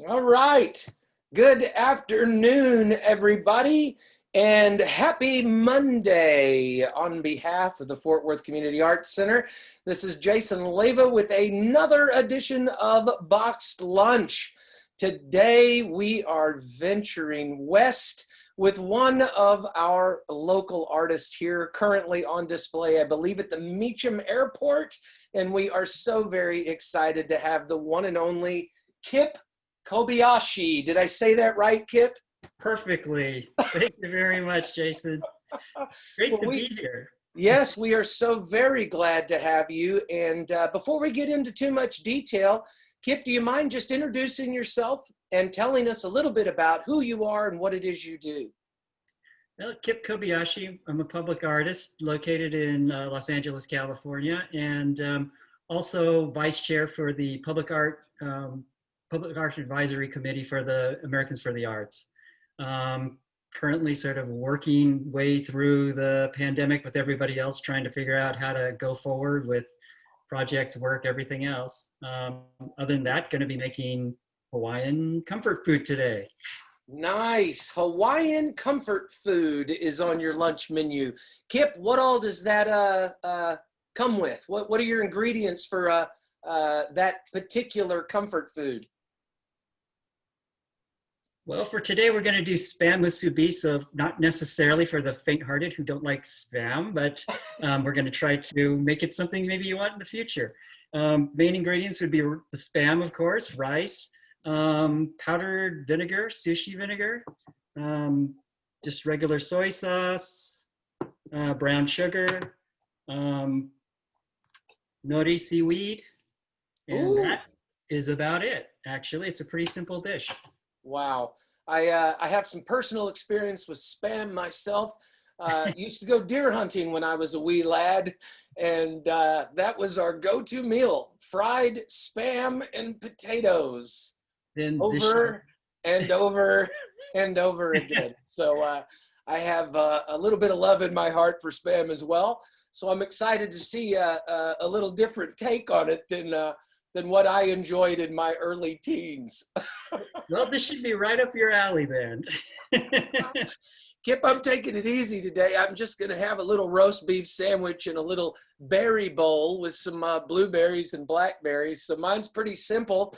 All right. Good afternoon, everybody, and happy Monday on behalf of the Fort Worth Community Arts Center. This is Jason Leva with another edition of Boxed Lunch. Today, we are venturing west with one of our local artists here currently on display, I believe at the Meacham Airport. And we are so very excited to have the one and only Kipp Kobayashi. Did I say that right, Kipp? Perfectly. Thank you very much, Jason. It's great Well, to be here. yes, we are so very glad to have you. And before we get into too much detail, Kipp, do you mind just introducing yourself and telling us a little bit about who you are and what it is you do? Well, Kipp Kobayashi. I'm a public artist located in Los Angeles, California, and also vice chair for the Public Art Advisory Committee for the Americans for the Arts. Currently sort of working way through the pandemic with everybody else, trying to figure out how to go forward with projects, work, everything else. Other than that, going to be making Hawaiian comfort food today. Nice. Hawaiian comfort food is on your lunch menu. Kipp, what all does that come with? What are your ingredients for that particular comfort food? Well, for today, we're going to do spam musubi, so not necessarily for the faint-hearted who don't like spam, but we're going to try to make it something maybe you want in the future. Main ingredients would be the spam, of course, rice, powdered vinegar, sushi vinegar, just regular soy sauce, brown sugar, nori seaweed, and Ooh. that is about it. Actually, it's a pretty simple dish. Wow. I have some personal experience with spam myself. Used to go deer hunting when I was a wee lad, and that was our go-to meal, fried spam and potatoes over and over and over again. So I have a little bit of love in my heart for spam as well. So I'm excited to see a little different take on it than what I enjoyed in my early teens. Well, this should be right up your alley then. Kipp, I'm taking it easy today. I'm just going to have a little roast beef sandwich and a little berry bowl with some blueberries and blackberries. So mine's pretty simple.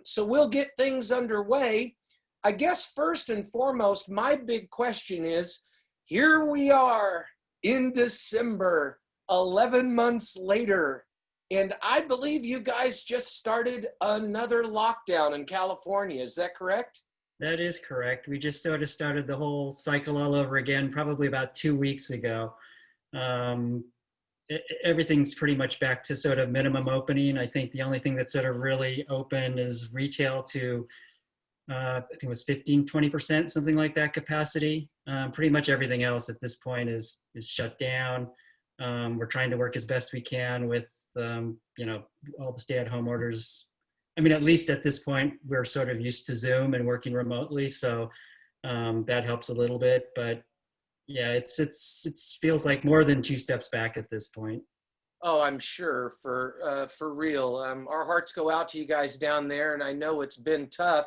So we'll get things underway. I guess first and foremost, my big question is, here we are in December, 11 months later. And I believe you guys just started another lockdown in California. Is that correct? That is correct. We just sort of started the whole cycle all over again, probably about 2 weeks ago. Everything's pretty much back to sort of minimum opening. I think the only thing that's sort of really open is retail to, I think it was 15, 20%, something like that capacity. Pretty much everything else at this point is shut down. We're trying to work as best we can with all the stay-at-home orders. I mean, at least at this point, we're sort of used to Zoom and working remotely, so that helps a little bit. But yeah, it feels like more than two steps back at this point. Oh, I'm sure for real. Our hearts go out to you guys down there, and I know it's been tough.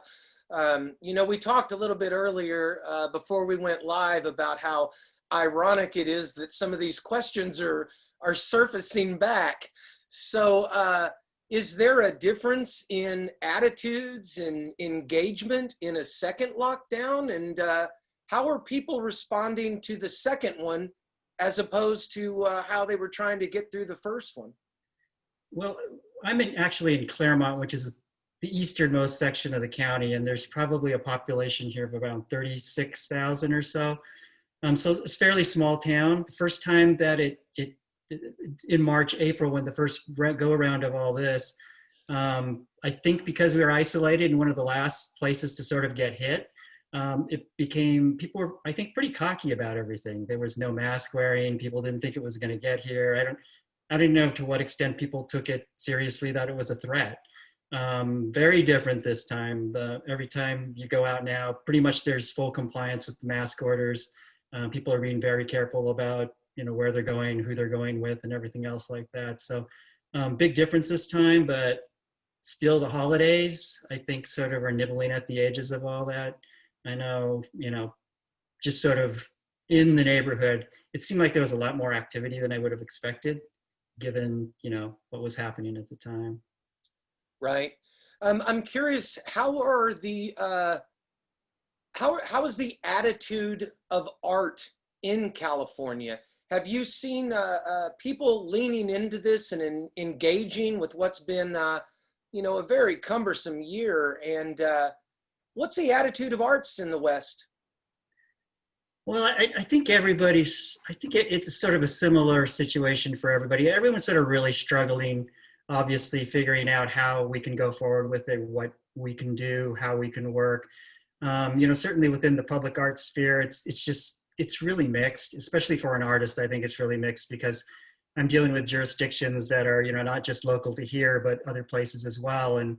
We talked a little bit earlier before we went live about how ironic it is that some of these questions are surfacing back. So is there a difference in attitudes and engagement in a second lockdown? And how are people responding to the second one as opposed to how they were trying to get through the first one? Well, I'm actually in Claremont, which is the easternmost section of the county, and there's probably a population here of around 36,000 or so. So it's a fairly small town. The first time that in March, April, when the first go around of all this, I think because we were isolated and one of the last places to sort of get hit, people were, I think, pretty cocky about everything. There was no mask wearing. People didn't think it was going to get here. I don't know to what extent people took it seriously, that it was a threat. Very different this time. Every time you go out now, pretty much there's full compliance with the mask orders. People are being very careful about where they're going, who they're going with, and everything else like that. So big difference this time, but still the holidays, I think, sort of are nibbling at the edges of all that. I know, just sort of in the neighborhood, it seemed like there was a lot more activity than I would have expected, given, what was happening at the time. Right. I'm curious, how is the attitude of art in California? Have you seen people leaning into this and engaging with what's been, a very cumbersome year? And what's the attitude of arts in the West? Well, I think it's sort of a similar situation for everybody. Everyone's sort of really struggling, obviously, figuring out how we can go forward with it, what we can do, how we can work. Certainly within the public art sphere, it's really mixed, especially for an artist. I think it's really mixed because I'm dealing with jurisdictions that are, not just local to here, but other places as well. And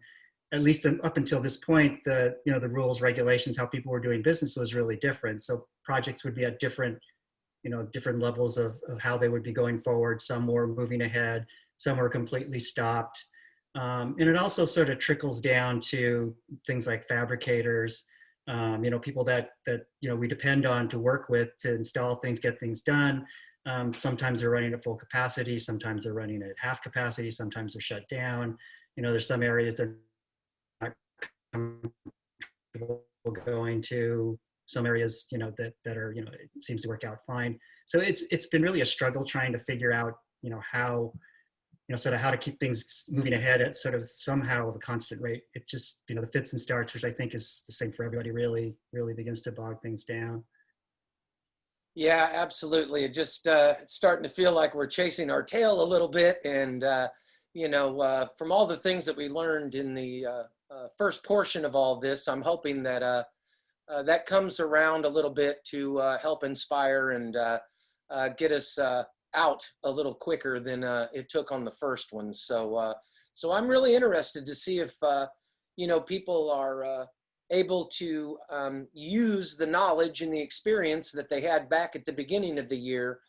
at least up until this point, the rules, regulations, how people were doing business was really different. So projects would be at different levels of how they would be going forward. Some were moving ahead, some were completely stopped. And it also sort of trickles down to things like fabricators, people that we depend on to work with to install things, get things done. Sometimes they're running at full capacity, sometimes they're running at half capacity, sometimes they're shut down. There's some areas that are not going to, some areas that are it seems to work out fine. So it's been really a struggle trying to figure out how sort of how to keep things moving ahead at sort of somehow of a constant rate. It just the fits and starts, which I think is the same for everybody, really begins to bog things down. Yeah, absolutely. It just it's starting to feel like we're chasing our tail a little bit. And, from all the things that we learned in the first portion of all this, I'm hoping that that comes around a little bit to help inspire and get us out a little quicker than it took on the first one. So I'm really interested to see if, people are able to use the knowledge and the experience that they had back at the beginning of the year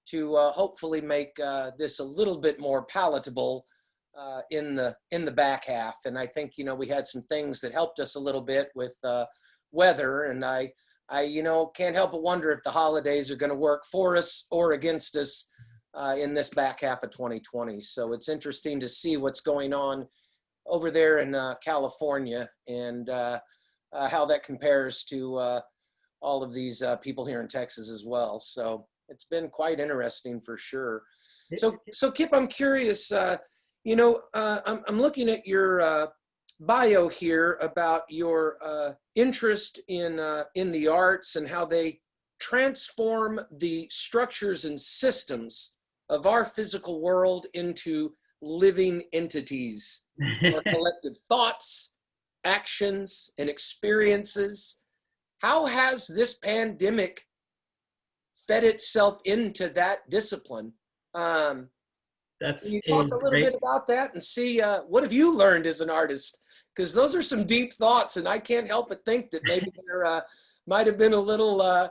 to hopefully make this a little bit more palatable in the back half. And I think, we had some things that helped us a little bit with weather, and I can't help but wonder if the holidays are going to work for us or against us in this back half of 2020. So it's interesting to see what's going on over there in California and how that compares to all of these people here in Texas as well. So it's been quite interesting for sure. So Kipp, I'm curious, I'm looking at your bio here about your interest in the arts and how they transform the structures and systems of our physical world into living entities, our collective thoughts, actions, and experiences. How has this pandemic fed itself into that discipline? Can you talk a little bit about that and see what have you learned as an artist? Because those are some deep thoughts, and I can't help but think that maybe there might have been a little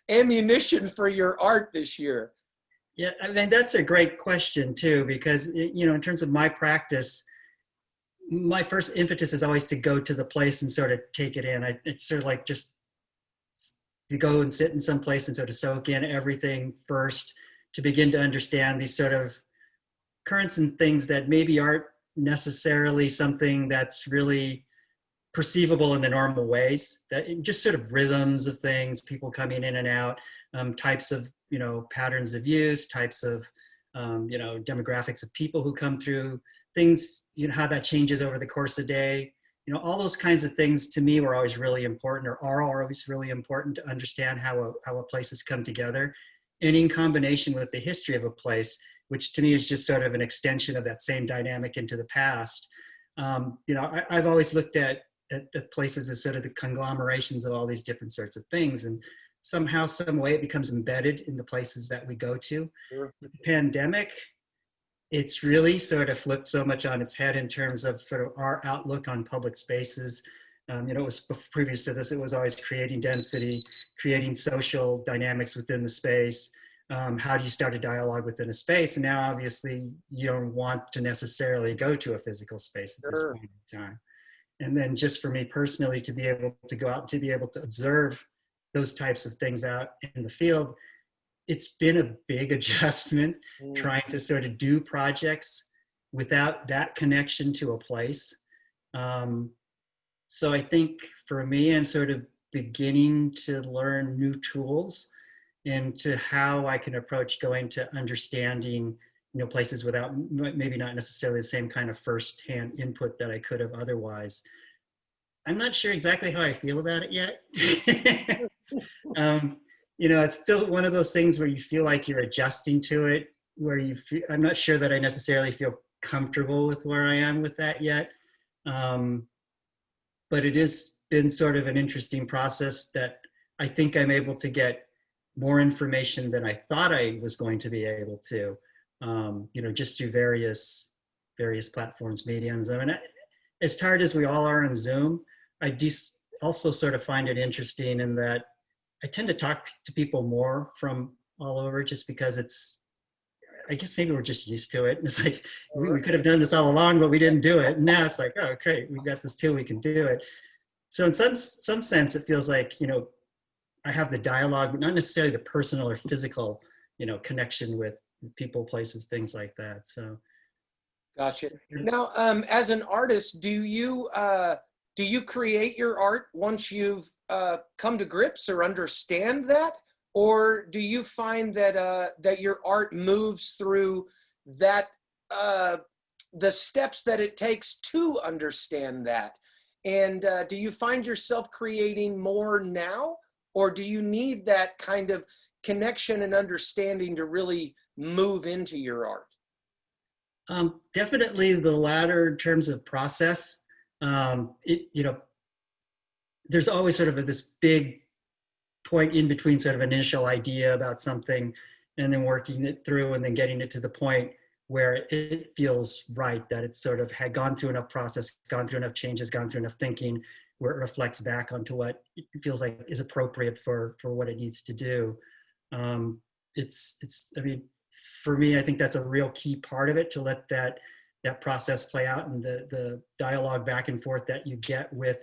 ammunition for your art this year. Yeah, I mean, that's a great question too, because, in terms of my practice, my first impetus is always to go to the place and sort of take it in. It's sort of like just to go and sit in some place and sort of soak in everything first to begin to understand these sort of currents and things that maybe aren't necessarily something that's really perceivable in the normal ways, that just sort of rhythms of things, people coming in and out, types of, patterns of use, types of, demographics of people who come through, things, how that changes over the course of the day. All those kinds of things to me were always really important, or are always really important, to understand how a place has come together. And in combination with the history of a place, which to me is just sort of an extension of that same dynamic into the past. I've always looked at places as sort of the conglomerations of all these different sorts of things. And somehow, some way it becomes embedded in the places that we go to. Sure. The pandemic, it's really sort of flipped so much on its head in terms of sort of our outlook on public spaces. It was previous to this, it was always creating density, creating social dynamics within the space, How do you start a dialogue within a space? And now obviously you don't want to necessarily go to a physical space at this Sure. point in time. And then just for me personally, to be able to go out, to be able to observe those types of things out in the field, it's been a big adjustment Mm. trying to sort of do projects without that connection to a place. So I think for me, I'm sort of beginning to learn new tools into how I can approach going to understanding, places without maybe not necessarily the same kind of firsthand input that I could have otherwise. I'm not sure exactly how I feel about it yet. um, it's still one of those things where you feel like you're adjusting to it, where I'm not sure that I necessarily feel comfortable with where I am with that yet. But it has been sort of an interesting process that I think I'm able to get more information than I thought I was going to be able to, just through various platforms, mediums. I mean, as tired as we all are on Zoom, I do also sort of find it interesting in that I tend to talk to people more from all over, just because I guess maybe we're just used to it. And it's like, we could have done this all along, but we didn't do it. And now it's like, oh, great, we've got this tool, we can do it. So in some sense, it feels like, I have the dialogue, but not necessarily the personal or physical, connection with people, places, things like that. So. Gotcha. Now, as an artist, do you create your art once you've come to grips or understand that, or do you find that that your art moves through that the steps that it takes to understand that? And do you find yourself creating more now, or do you need that kind of connection and understanding to really move into your art? Definitely the latter in terms of process. There's always sort of this big point in between sort of initial idea about something and then working it through and then getting it to the point where it feels right, that it's sort of had gone through enough process, gone through enough changes, gone through enough thinking, where it reflects back onto what it feels like is appropriate for what it needs to do. I mean, for me, I think that's a real key part of it, to let that process play out, and the dialogue back and forth that you get with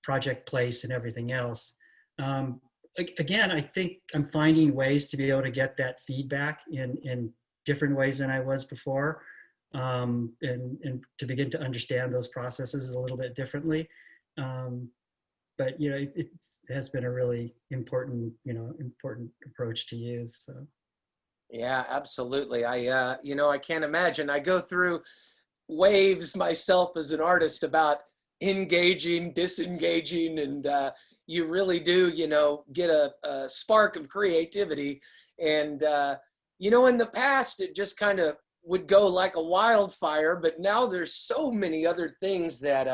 project place and everything else. Again, I think I'm finding ways to be able to get that feedback in different ways than I was before, and to begin to understand those processes a little bit differently. But it has been a really important approach to use. So. Yeah, absolutely. I can't imagine. I go through waves myself as an artist about engaging, disengaging, and you really do, get a spark of creativity. And, in the past, it just kind of would go like a wildfire, but now there's so many other things that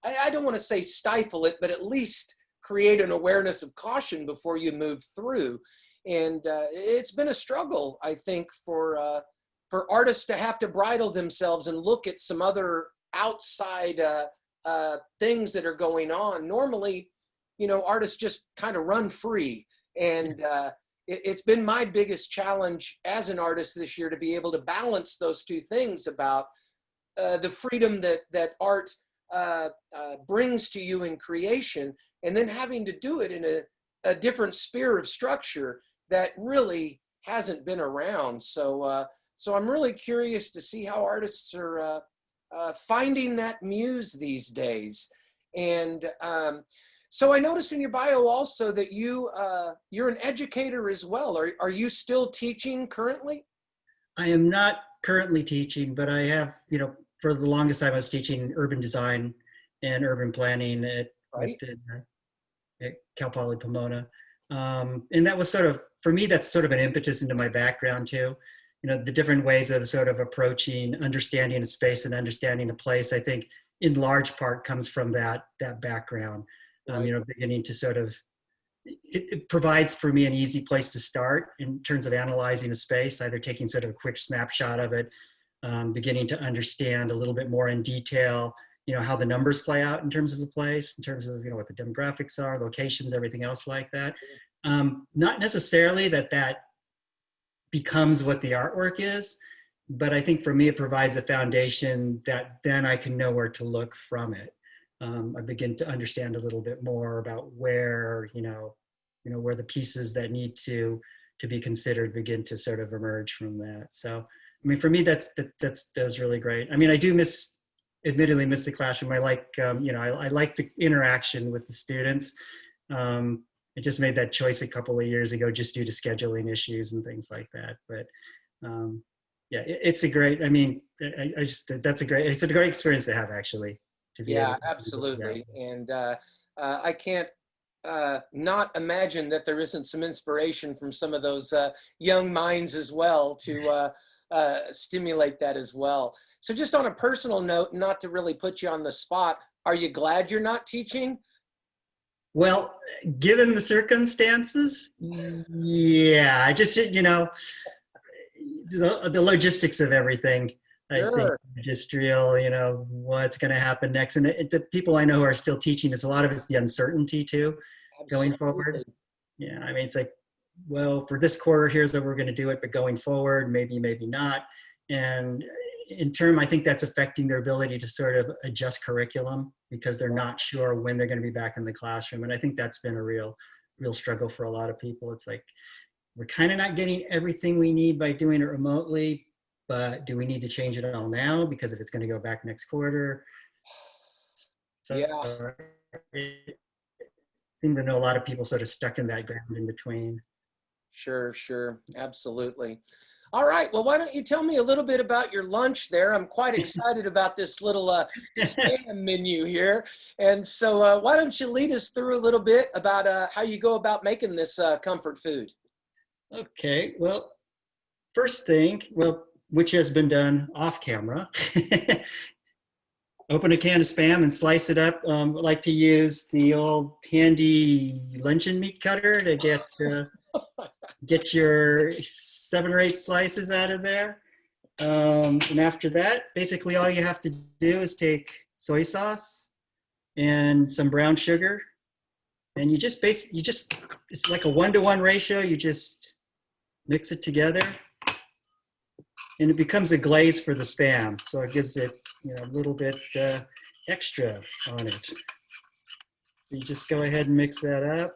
I don't want to say stifle it, but at least create an awareness of caution before you move through. And it's been a struggle, I think, for artists to have to bridle themselves and look at some other outside things that are going on. Normally, artists just kind of run free. And it's been my biggest challenge as an artist this year to be able to balance those two things about the freedom that art brings to you in creation, and then having to do it in a different sphere of structure that really hasn't been around. So I'm really curious to see how artists are finding that muse these days. And so I noticed in your bio also that you're an educator as well. Are you still teaching currently? I am not currently teaching, but I have, for the longest time I was teaching urban design and urban planning at Cal Poly Pomona. And that was sort of, for me, that's sort of an impetus into my background too. The different ways of sort of approaching understanding a space and understanding a place, I think in large part comes from that background. Beginning to sort of, it provides for me an easy place to start in terms of analyzing a space, either taking sort of a quick snapshot of it, beginning to understand a little bit more in detail, how the numbers play out in terms of the place, in terms of, what the demographics are, locations, everything else like that. Not necessarily that becomes what the artwork is. But I think for me, it provides a foundation that then I can know where to look from it. I begin to understand a little bit more about where, where the pieces that need to be considered begin to sort of emerge from that. So, I mean, for me, that's really great. I mean, I do admittedly miss the classroom. I like, I like the interaction with the students. I just made that choice a couple of years ago, just due to scheduling issues and things like that. But yeah, it's a great, I mean, it's a great experience to have, actually. To be Yeah, able to absolutely. And I can't not imagine that there isn't some inspiration from some of those young minds as well to stimulate that as well. So just on a personal note, not to really put you on the spot, are you glad you're not teaching? Well, given the circumstances, yeah, I just, the logistics of everything. I think Sure. industrial, what's going to happen next. And the people I know who are still teaching, a lot of it's the uncertainty too, going forward. Absolutely. Yeah, I mean, it's like, well, for this quarter, here's how we're going to do it, but going forward, maybe not. And I think that's affecting their ability to sort of adjust curriculum because they're not sure when they're going to be back in the classroom. And I think that's been a real struggle for a lot of people. It's like, we're kind of not getting everything we need by doing it remotely, but do we need to change it all now? Because if it's going to go back next quarter. So Yeah. I seem to know a lot of people sort of stuck in that ground in between. Sure, sure. Absolutely. All right. Well, why don't you tell me a little bit about your lunch there? I'm quite excited about this little spam menu here. And so why don't you lead us through a little bit about how you go about making this comfort food? Okay. Well, first thing, which has been done off camera, open a can of Spam and slice it up. I like to use the old handy luncheon meat cutter to get your 7 or 8 slices out of there. And after that, basically all you have to do is take soy sauce and some brown sugar, and it's like a 1-to-1 ratio. You just mix it together, and it becomes a glaze for the Spam. So it gives it, a little bit extra on it. So you just go ahead and mix that up.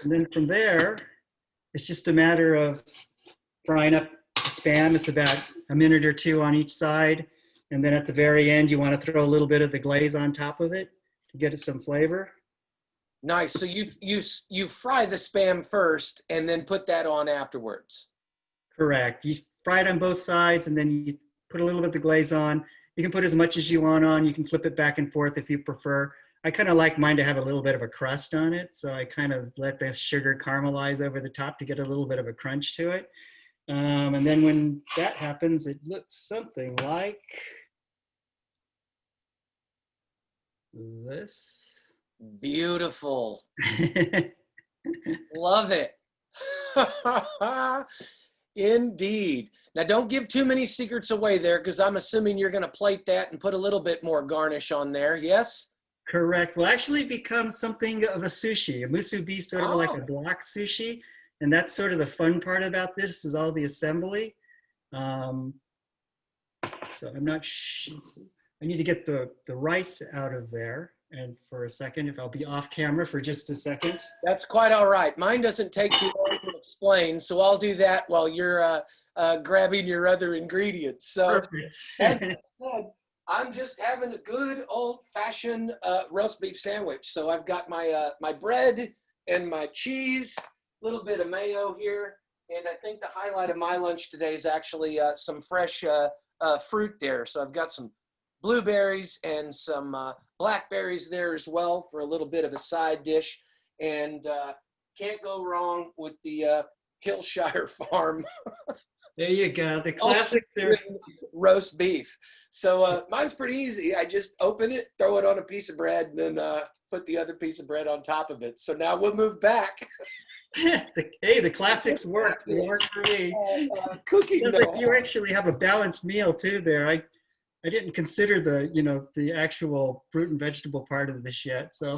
And then from there, it's just a matter of frying up the Spam. It's about a minute or 2 on each side. And then at the very end, you want to throw a little bit of the glaze on top of it to get it some flavor. Nice. So you fry the Spam first and then put that on afterwards. Correct. You fry it on both sides, and then you put a little bit of the glaze on. You can put as much as you want on. You can flip it back and forth if you prefer. I kind of like mine to have a little bit of a crust on it, so I kind of let the sugar caramelize over the top to get a little bit of a crunch to it. And then when that happens, it looks something like this. Beautiful. Love it. Indeed. Now, don't give too many secrets away there, because I'm assuming you're going to plate that and put a little bit more garnish on there. Yes? Correct. Will actually become something of a sushi, a musubi, sort of like a block sushi. And that's sort of the fun part about this, is all the assembly. So I'm not sure. I need to get the rice out of there. And for a second, if I'll be off camera for just a second. That's quite all right. Mine doesn't take too long to explain, so I'll do that while you're grabbing your other ingredients. So, as I said, I'm just having a good old-fashioned roast beef sandwich. So I've got my my bread and my cheese, a little bit of mayo here, and I think the highlight of my lunch today is actually some fresh fruit there. So I've got some blueberries and some blackberries there as well for a little bit of a side dish. And can't go wrong with the Hillshire Farm. There you go. The classics there. Roast beef. So mine's pretty easy. I just open it, throw it on a piece of bread, and then put the other piece of bread on top of it. So now we'll move back. Hey, the classics work. They work for me. Cooking. Sounds like you actually have a balanced meal too there. I didn't consider the, the actual fruit and vegetable part of this yet. So,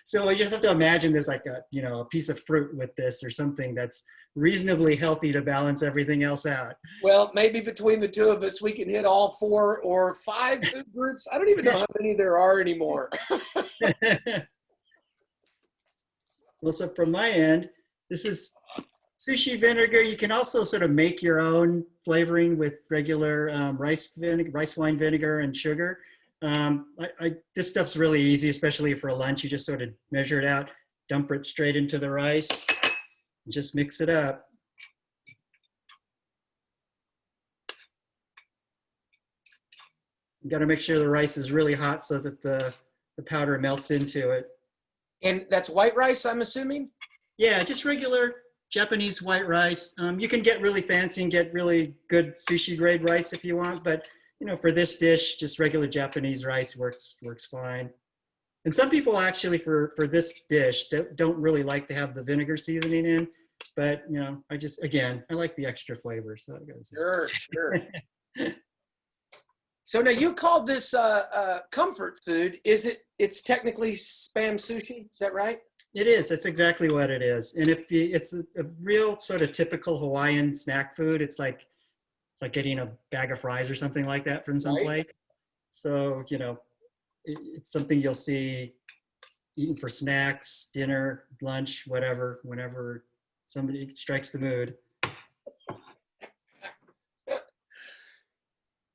so I just have to imagine there's like a piece of fruit with this or something that's reasonably healthy to balance everything else out. Well, maybe between the two of us, we can hit all 4 or 5 food groups. I don't even know how many there are anymore. Well, so from my end, this is sushi vinegar. You can also sort of make your own flavoring with regular rice wine vinegar and sugar. This stuff's really easy, especially for a lunch. You just sort of measure it out, dump it straight into the rice, and just mix it up. You got to make sure the rice is really hot so that the powder melts into it. And that's white rice, I'm assuming? Yeah, just regular Japanese white rice. You can get really fancy and get really good sushi grade rice if you want, but for this dish, just regular Japanese rice works fine. And some people actually for this dish don't really like to have the vinegar seasoning in, but I like the extra flavor. So it goes. Sure. So now you called this comfort food. It's technically Spam sushi? Is that right? It is. That's exactly what it is. And it's a real sort of typical Hawaiian snack food. It's like getting a bag of fries or something like that from someplace. Right. So it's something you'll see eaten for snacks, dinner, lunch, whatever, whenever somebody strikes the mood.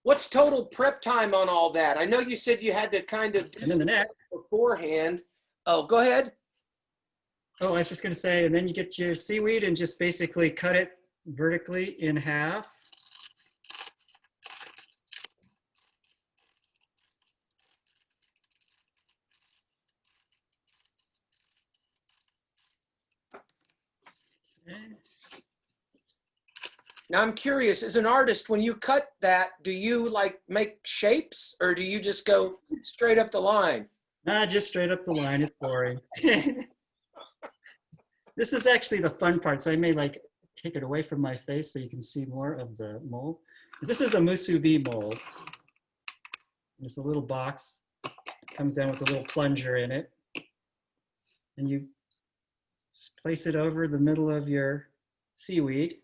What's total prep time on all that? I know you said you had to kind of do and then the neck beforehand. Oh, go ahead. Oh, I was just going to say, and then you get your seaweed and just basically cut it vertically in half. Okay. Now I'm curious, as an artist, when you cut that, do you like make shapes or do you just go straight up the line? Nah, just straight up the line. It's boring. This is actually the fun part. So I may take it away from my face so you can see more of the mold. This is a Musubi mold. It's a little box. Comes down with a little plunger in it. And you place it over the middle of your seaweed.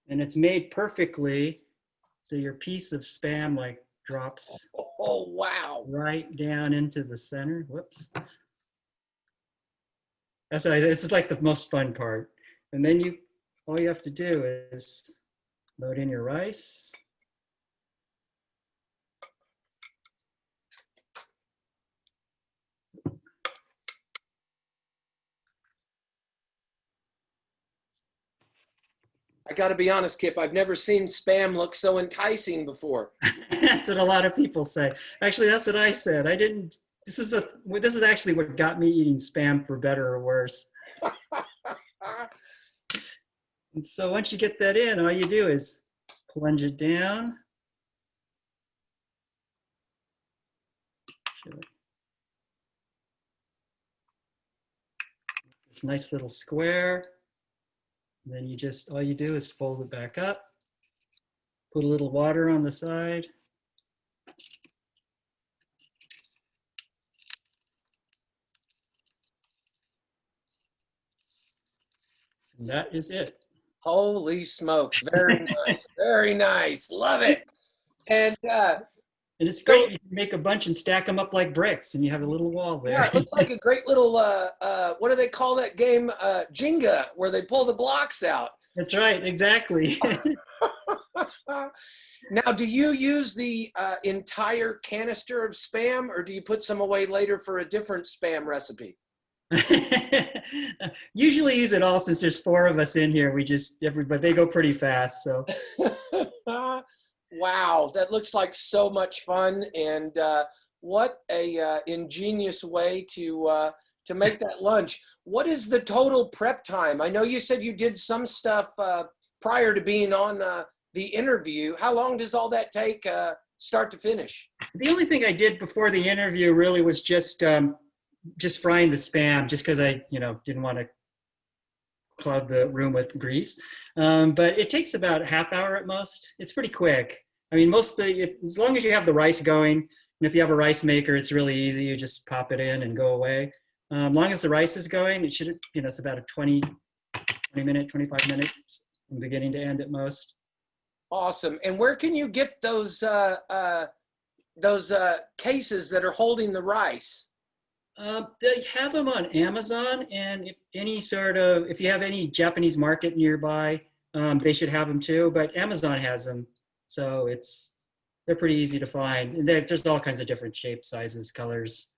And it's made perfectly so your piece of Spam drops wow, right down into the center. Whoops. That's why this is like the most fun part. And then all you have to do is load in your rice. I got to be honest, Kipp, I've never seen Spam look so enticing before. That's what a lot of people say. Actually, that's what I said. I didn't. This is actually what got me eating Spam, for better or worse. And so once you get that in, all you do is plunge it down. This nice little square. And then all you do is fold it back up, put a little water on the side. And that is it. Holy smokes. Very nice. Very nice. Love it. And it's great. You can make a bunch and stack them up like bricks, and you have a little wall there. Yeah, it looks like a great little, what do they call that game? Jenga, where they pull the blocks out. That's right. Exactly. Now, do you use the entire canister of Spam, or do you put some away later for a different Spam recipe? Usually use it all, since there's 4 of us in here. Everybody, they go pretty fast. So. Wow, that looks like so much fun, and what a ingenious way to make that lunch. What is the total prep time? I know you said you did some stuff prior to being on the interview. How long does all that take start to finish? The only thing I did before the interview really was just frying the Spam, just because I didn't want to clog the room with grease. But it takes about a half hour at most. It's pretty quick. I mean, as long as you have the rice going, and if you have a rice maker, it's really easy. You just pop it in and go away. As long as the rice is going, it should, it's about a 20 minute, 25 minute from beginning to end at most. Awesome. And where can you get those cases that are holding the rice? They have them on Amazon, and if you have any Japanese market nearby, they should have them too. But Amazon has them, so they're pretty easy to find. And there's all kinds of different shapes, sizes, colors.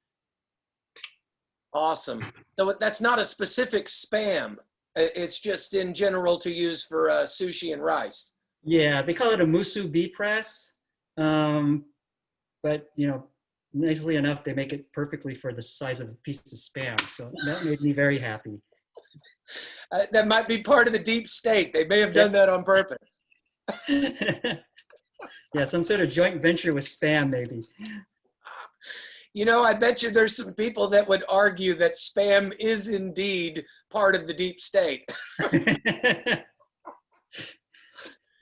Awesome. So that's not a specific Spam. It's just in general to use for sushi and rice. Yeah, they call it a Musubi press, but nicely enough, they make it perfectly for the size of a piece of Spam. So that made me very happy. That might be part of the deep state. They may have done that on purpose. Yeah, some sort of joint venture with Spam, maybe. I bet you there's some people that would argue that Spam is indeed part of the deep state.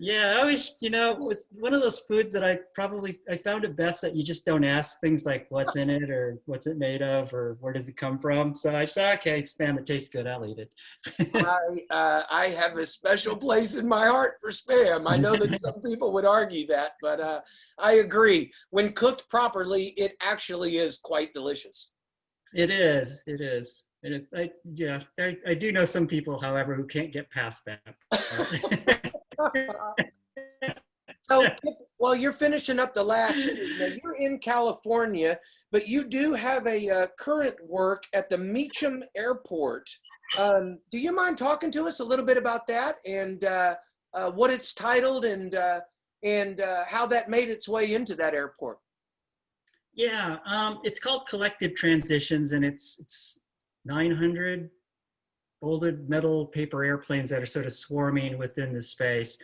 Yeah, I always, it's one of those foods that I found it best that you just don't ask things like what's in it or what's it made of or where does it come from. So I said, okay, it's Spam, it tastes good, I'll eat it. I have a special place in my heart for Spam. I know that some people would argue that, but I agree. When cooked properly, it actually is quite delicious. It is. I do know some people, however, who can't get past that. So, while you're finishing up the last year, now you're in California, but you do have a current work at the Meacham Airport. Do you mind talking to us a little bit about that and what it's titled and how that made its way into that airport? Yeah, it's called Collective Transitions, and it's 900 folded metal paper airplanes that are sort of swarming within the space.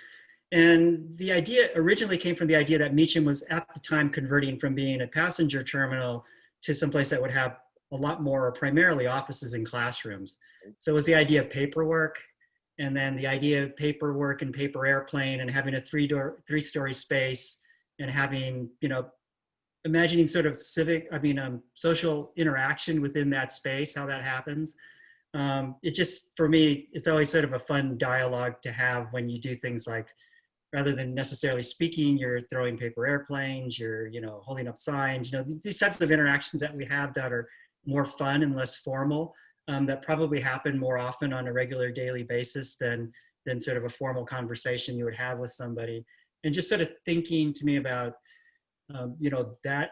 And the idea originally came from the idea that Meacham was at the time converting from being a passenger terminal to someplace that would have a lot more, primarily offices and classrooms. So it was the idea of paperwork, and then the idea of paperwork and paper airplane and having a three-story space and having, imagining sort of social interaction within that space, how that happens. It just, for me, it's always sort of a fun dialogue to have when you do things like, rather than necessarily speaking, you're throwing paper airplanes, you're, holding up signs, these types of interactions that we have that are more fun and less formal, that probably happen more often on a regular daily basis than sort of a formal conversation you would have with somebody. And just sort of thinking to me about, that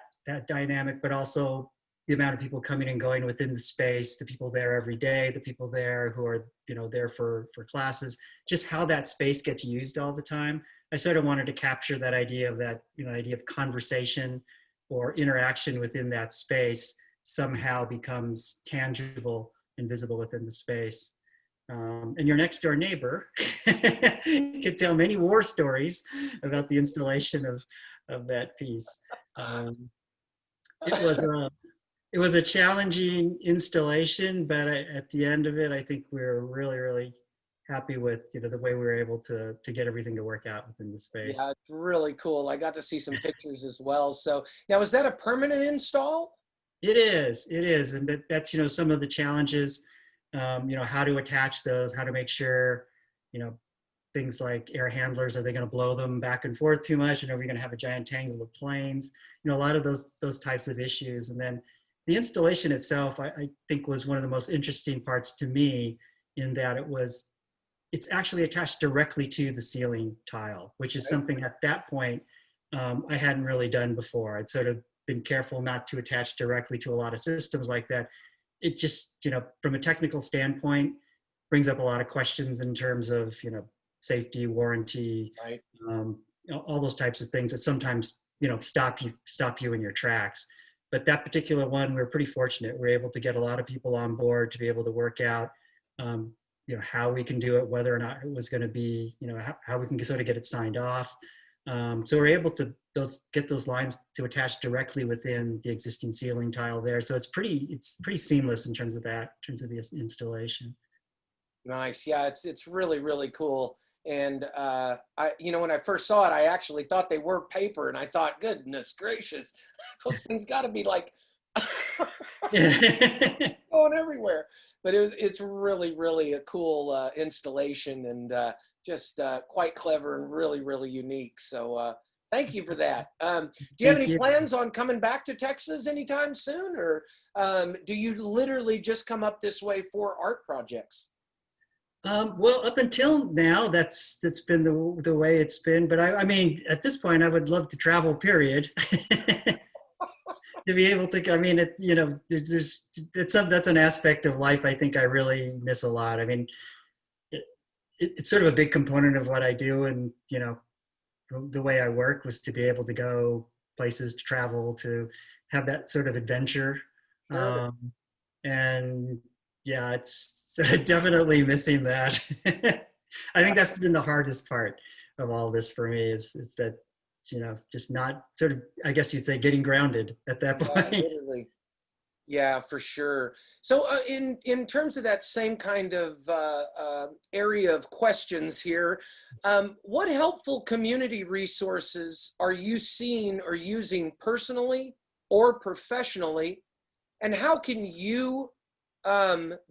dynamic, but also the amount of people coming and going within the space, the people there every day, the people there who are, there for classes, just how that space gets used all the time. I sort of wanted to capture that idea of idea of conversation or interaction within that space somehow becomes tangible and visible within the space. And your next door neighbor could tell many war stories about the installation of that piece. It was a challenging installation, but at the end of it, I think we were really, really happy with the way we were able to get everything to work out within the space. Yeah, it's really cool. I got to see some pictures as well. So now, is that a permanent install? It is, and that's some of the challenges. How to attach those, how to make sure things like air handlers, are they going to blow them back and forth too much, and are we going to have a giant tangle of planes? A lot of those types of issues. And then the installation itself, I think, was one of the most interesting parts to me, in that it's actually attached directly to the ceiling tile, which is something at that point I hadn't really done before. I'd sort of been careful not to attach directly to a lot of systems like that. It just, from a technical standpoint, brings up a lot of questions in terms of, safety, warranty, right. All those types of things that sometimes, stop you in your tracks. But that particular one, we were pretty fortunate. We were able to get a lot of people on board to be able to work out, how we can do it, whether or not it was going to be, how we can sort of get it signed off. So we're able to get those lines to attach directly within the existing ceiling tile there. So it's pretty seamless in terms of that, in terms of the installation. Nice. Yeah, it's really, really cool. And when I first saw it, I actually thought they were paper, and I thought, goodness gracious, those things got to be like going everywhere. But it's really, really a cool installation, and just quite clever and really, really unique. So thank you for that. Do you have Thank any you. plans on coming back to Texas anytime soon, or do you literally just come up this way for art projects? Well, up until now, that's been the way it's been. But I mean, at this point, I would love to travel. Period. To be able to, I mean, that's an aspect of life I think I really miss a lot. I mean, it, it's sort of a big component of what I do, and the way I work was to be able to go places, to travel, to have that sort of adventure. Sure. Um, and yeah, it's definitely missing that. I think that's been the hardest part of all this for me is that, just not sort of, I guess you'd say, getting grounded at that Yeah, point. literally. Yeah, for sure. So, in terms of that same kind of area of questions here, what helpful community resources are you seeing or using personally or professionally, and how can you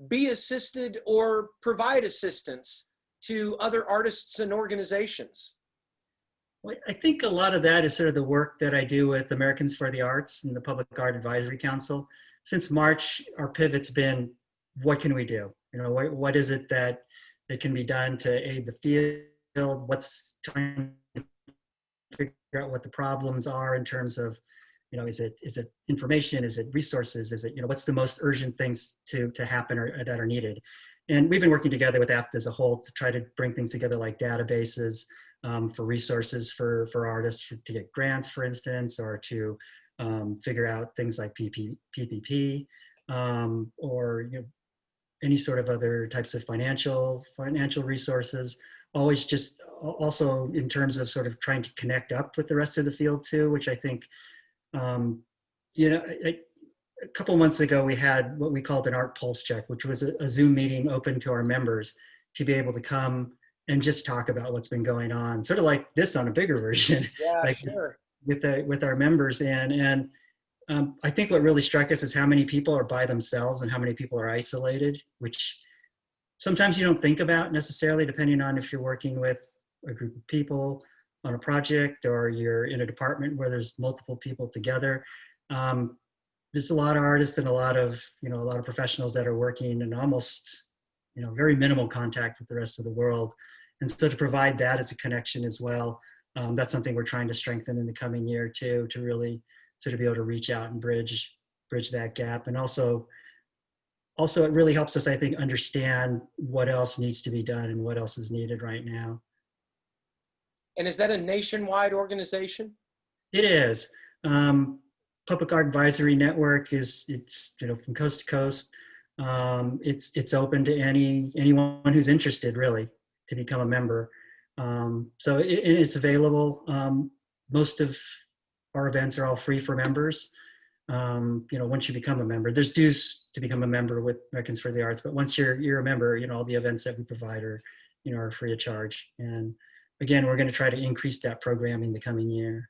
be assisted or provide assistance to other artists and organizations? Well, I think a lot of that is sort of the work that I do with Americans for the Arts and the Public Art Advisory Council. Since March, our pivot's been, what can we do? What is it that can be done to aid the field? What's trying to figure out what the problems are in terms of, is it information? Is it resources? Is it, what's the most urgent things to happen or that are needed? And we've been working together with AFT as a whole to try to bring things together like databases, for resources for artists to get grants, for instance, or to figure out things like PPP, or any sort of other types of financial resources. Always just also in terms of sort of trying to connect up with the rest of the field too, which I think, a couple months ago we had what we called an art pulse check, which was a Zoom meeting open to our members to be able to come and just talk about what's been going on, sort of like this on a bigger version, Yeah, like sure. with our members. And I think what really struck us is how many people are by themselves and how many people are isolated, which sometimes you don't think about necessarily, depending on if you're working with a group of people on a project or you're in a department where there's multiple people together. There's a lot of artists and a lot of professionals that are working in almost very minimal contact with the rest of the world. And so to provide that as a connection as well, that's something we're trying to strengthen in the coming year too, to really sort of be able to reach out and bridge that gap. And also it really helps us, I think, understand what else needs to be done and what else is needed right now. And is that a nationwide organization? It is. Public Art Advisory Network it's from coast to coast. It's open to anyone who's interested, really, to become a member. So it's available. Most of our events are all free for members. Once you become a member, there's dues to become a member with Americans for the Arts, but once you're a member, all the events that we provide are free of charge. And again, we're going to try to increase that programming the coming year.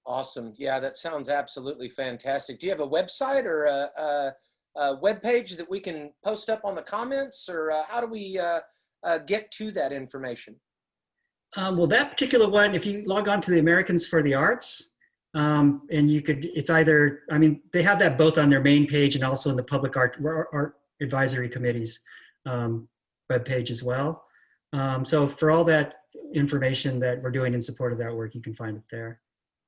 Awesome. Yeah, that sounds absolutely fantastic. Do you have a website or a web page that we can post up on the comments, or how do we get to that information? Well, that particular one, if you log on to the Americans for the Arts, and it's either, I mean, they have that both on their main page and also in the Public Art Advisory Committee's webpage as well. So for all that information that we're doing in support of that work, you can find it there.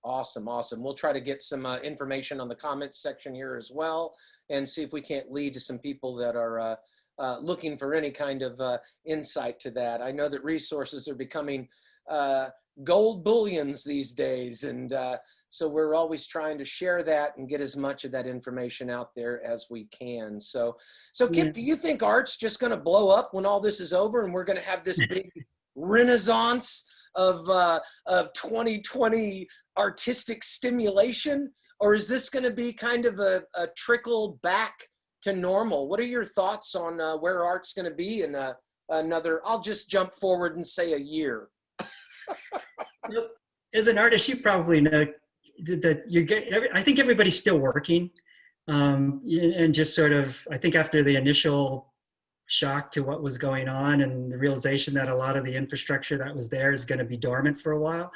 Awesome, awesome. We'll try to get some information on the comments section here as well, and see if we can't lead to some people that are looking for any kind of insight to that. I know that resources are becoming gold bullions these days, and so we're always trying to share that and get as much of that information out there as we can. So Kipp, do you think art's just going to blow up when all this is over and we're going to have this big renaissance of 2020 artistic stimulation, or is this going to be kind of a trickle back to normal? What are your thoughts on where art's going to be in another, I'll just jump forward and say a year. As an artist, you probably know that I think everybody's still working. And just sort of, I think after the initial shock to what was going on and the realization that a lot of the infrastructure that was there is going to be dormant for a while,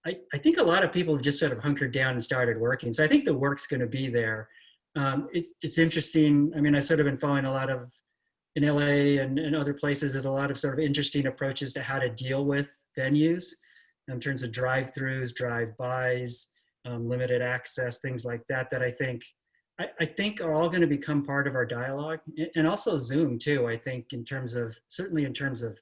I think a lot of people have just sort of hunkered down and started working. So I think the work's going to be there. It's interesting. I mean, I've sort of been following a lot of, in LA and other places, there's a lot of sort of interesting approaches to how to deal with venues in terms of drive-throughs, drive-bys, limited access, things like that, that I think are all going to become part of our dialogue, and also Zoom too. I think certainly in terms of,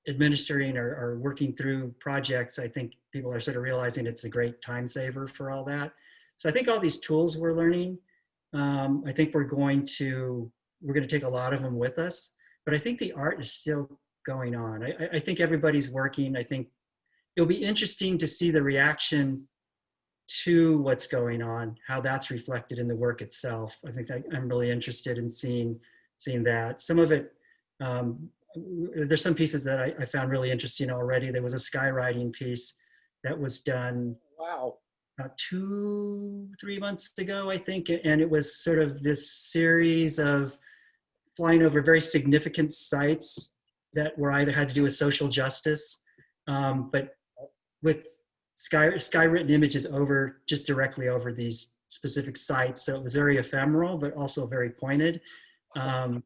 administering or working through projects, I think people are sort of realizing it's a great time saver for all that. So I think all these tools we're learning, I think we're going to take a lot of them with us, but I think the art is still going on. I think everybody's working. I think it'll be interesting to see the reaction to what's going on, how that's reflected in the work itself. I think I'm really interested in seeing that. Some of it, there's some pieces that I found really interesting already. There was a skywriting piece that was done Wow. about 2-3 months ago, I think, and it was sort of this series of flying over very significant sites that were either had to do with social justice, but with skywritten images just directly over these specific sites. So it was very ephemeral, but also very pointed. I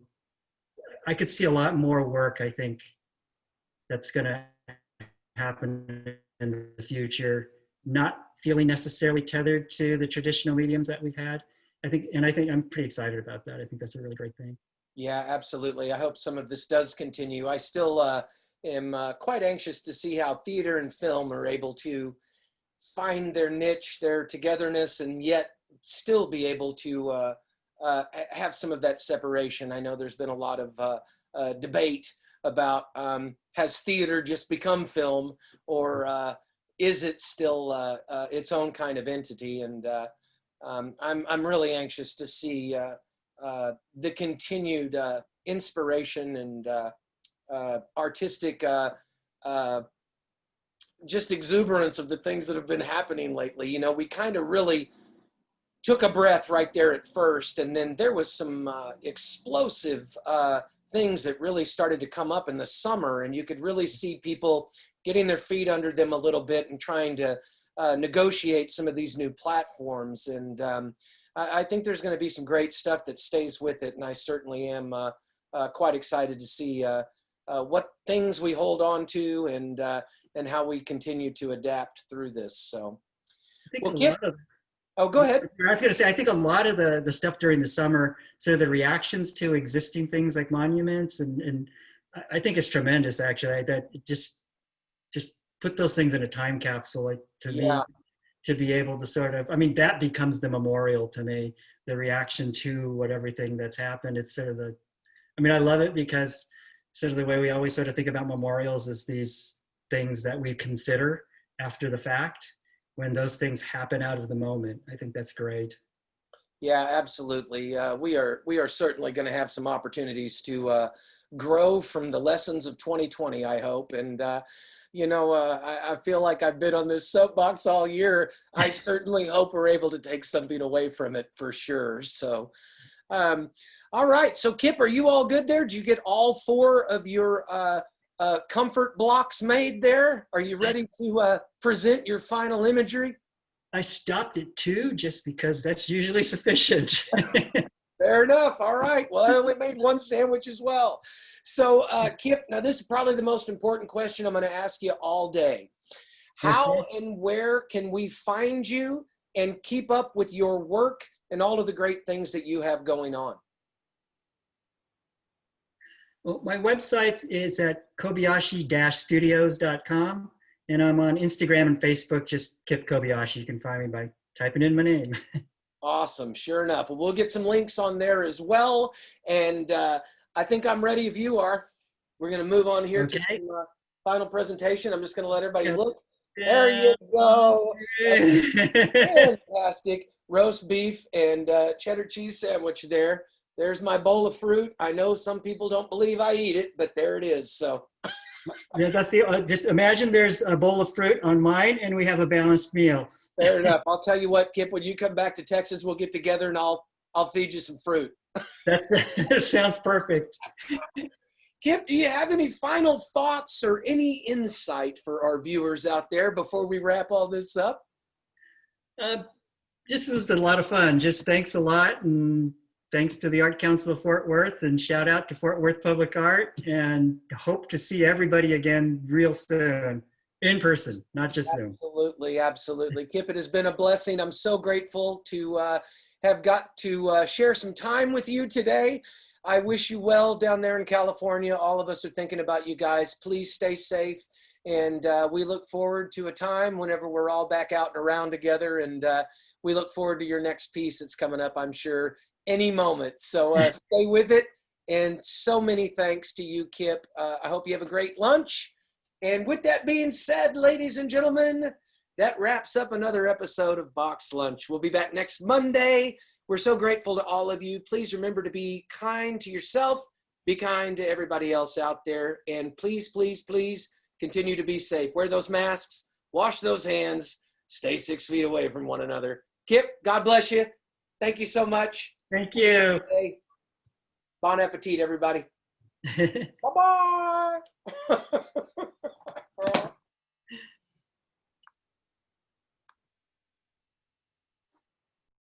could see a lot more work, I think, that's going to happen in the future, not feeling necessarily tethered to the traditional mediums that we've had. I think I'm pretty excited about that. I think that's a really great thing. Yeah, absolutely. I hope some of this does continue. I still am quite anxious to see how theater and film are able to find their niche, their togetherness, and yet still be able to have some of that separation. I know there's been a lot of debate about has theater just become film, or is it still its own kind of entity? And I'm really anxious to see the continued inspiration and artistic just exuberance of the things that have been happening lately. You know, we kind of really took a breath right there at first, and then there was some explosive things that really started to come up in the summer, and you could really see people getting their feet under them a little bit and trying to negotiate some of these new platforms. And I think there's going to be some great stuff that stays with it, and I certainly am quite excited to see what things we hold on to and how we continue to adapt through this. So, I think oh, go ahead. I was going to say, I think a lot of the stuff during the summer, sort of the reactions to existing things like monuments, and I think it's tremendous, actually, that just put those things in a time capsule, like to me, to be able to sort of, I mean, that becomes the memorial to me, the reaction to everything that's happened. It's sort of I love it because sort of the way we always sort of think about memorials is these things that we consider after the fact, when those things happen out of the moment. I think that's great. Yeah, absolutely. We are certainly going to have some opportunities to grow from the lessons of 2020, I hope. And, I feel like I've been on this soapbox all year. I certainly hope we're able to take something away from it for sure. So, all right. So Kipp, are you all good there? Did you get all 4 of your comfort blocks made there? Are you ready to present your final imagery? I stopped at 2 just because that's usually sufficient. Fair enough. All right. Well, I only made 1 sandwich as well. So Kipp, now this is probably the most important question I'm going to ask you all day. How and where can we find you and keep up with your work and all of the great things that you have going on? Well, my website is at kobayashi-studios.com, and I'm on Instagram and Facebook, just Kipp Kobayashi. You can find me by typing in my name. Awesome. Sure enough. Well, we'll get some links on there as well. And I think I'm ready if you are. We're going to move on here to the final presentation. I'm just going to let everybody look. There you go. Fantastic roast beef and cheddar cheese sandwich there. There's my bowl of fruit. I know some people don't believe I eat it, but there it is. So Yeah, that's the, just imagine there's a bowl of fruit on mine and we have a balanced meal. fair enough. I'll tell you what, Kip, when you come back to Texas, we'll get together and I'll feed you some fruit. That's, that sounds perfect. Kip, do you have any final thoughts or any insight for our viewers out there before we wrap all this up? This was a lot of fun. Just thanks a lot. And thanks to the Art Council of Fort Worth, and shout out to Fort Worth Public Art, and hope to see everybody again real soon in person, not just Zoom. Absolutely, absolutely. Kip, it has been a blessing. I'm so grateful to have got to share some time with you today. I wish you well down there in California. All of us are thinking about you guys. Please stay safe. And we look forward to a time whenever we're all back out and around together. And we look forward to your next piece that's coming up, I'm sure, any moment. So stay with it. And so many thanks to you, Kip. I hope you have a great lunch. And with that being said, ladies and gentlemen, that wraps up another episode of Box Lunch. We'll be back next Monday. We're so grateful to all of you. Please remember to be kind to yourself, be kind to everybody else out there, and please, please, please continue to be safe. Wear those masks, wash those hands, stay 6 feet away from one another. Kip, God bless you. Thank you so much. Thank you. Bon appetit, everybody. Bye-bye.